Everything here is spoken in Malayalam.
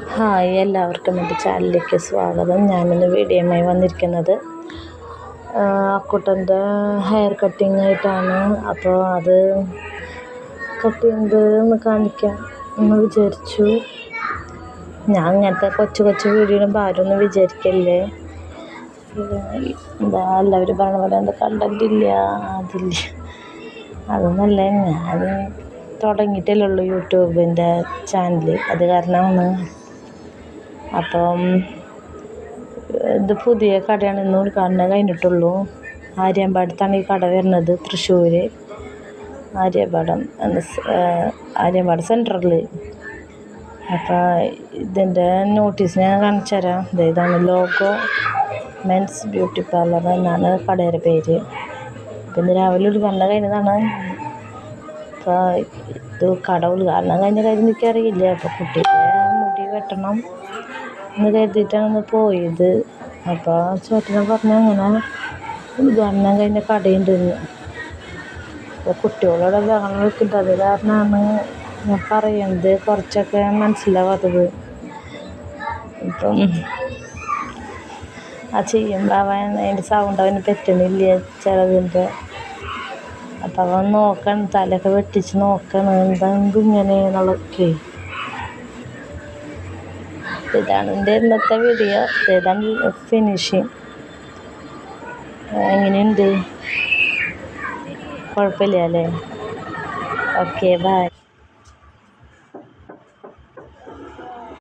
ഹായ്, എല്ലാവർക്കും എൻ്റെ ചാനലിലേക്ക് സ്വാഗതം. ഞാനിന്ന് വീഡിയോയുമായി വന്നിരിക്കുന്നത് അക്കുട്ടൻ്റെ ഹെയർ കട്ടിങ് ആയിട്ടാണ്. അപ്പോൾ അത് കട്ട് ചെയ്യുന്നത് ഒന്ന് കാണിക്കാം എന്ന് വിചാരിച്ചു. ഞാൻ ഇങ്ങനത്തെ കൊച്ചു വീഡിയോ ഇടുമ്പോൾ ആരൊന്നും വിചാരിക്കല്ലേ, എന്താ എല്ലാവരും പറഞ്ഞ പോലെ എന്താ കണ്ടന്റ് ഇല്ല, അതില്ല, അതൊന്നല്ല. ഞാൻ തുടങ്ങിയിട്ടല്ലേ ഉള്ളൂ യൂട്യൂബിൻ്റെ ചാനൽ, അത് കാരണമാണ്. അപ്പം ഇത് പുതിയ കടയാണ്, ഇന്ന് ഉദ്ഘാടനം കഴിഞ്ഞിട്ടുള്ളൂ. ആര്യമ്പാടത്താണ് ഈ കട വരുന്നത്, തൃശ്ശൂർ ആര്യമ്പാട് സെൻറ്ററിൽ. അപ്പോൾ ഇതിൻ്റെ നോട്ടീസ് ഞാൻ കാണിച്ചു തരാം. ഇതാണ് ലോഗോ, മെൻസ് ബ്യൂട്ടി പാർലർ എന്നാണ് കടയുടെ പേര്. അപ്പം ഇന്ന് രാവിലെ ഉദ്ഘാടനം കഴിഞ്ഞതാണ്. അപ്പോൾ ഇത് കട ഉദ്ഘാടനം കഴിഞ്ഞ കാര്യം എനിക്കറിയില്ല. അപ്പോൾ കുട്ടിയുടെ മുടി വെട്ടണം എന്ന് കരുതിയിട്ടാണ് പോയത്. അപ്പോൾ ചേട്ടനെ പറഞ്ഞു അങ്ങനെ ഉദ്ഘാടനം കഴിഞ്ഞ കടയുണ്ടെന്ന്. അപ്പോൾ കുട്ടികളോട് ബഹളം വെക്കുന്നത്, അത് കാരണമാണ് ഞാൻ പറയുന്നത് കുറച്ചൊക്കെ മനസ്സിലാവാത്തത്. ഇപ്പം ചെയ്യുമ്പോൾ അതിൻ്റെ സൗണ്ട് അവന് പറ്റണില്ല ചിലതിൻ്റെ. അപ്പം അവൻ നോക്കണം, തലയൊക്കെ വെട്ടിച്ച് നോക്കണം എന്തെങ്കിലും ഇങ്ങനെ എന്നുള്ളതൊക്കെ. ഇതാണ് എൻ്റെ ഇന്നത്തെ വീഡിയോ. ഇതാണ് ഫിനിഷിങ്. എങ്ങനെയുണ്ട്? കുഴപ്പമില്ല അല്ലേ? Okay, by.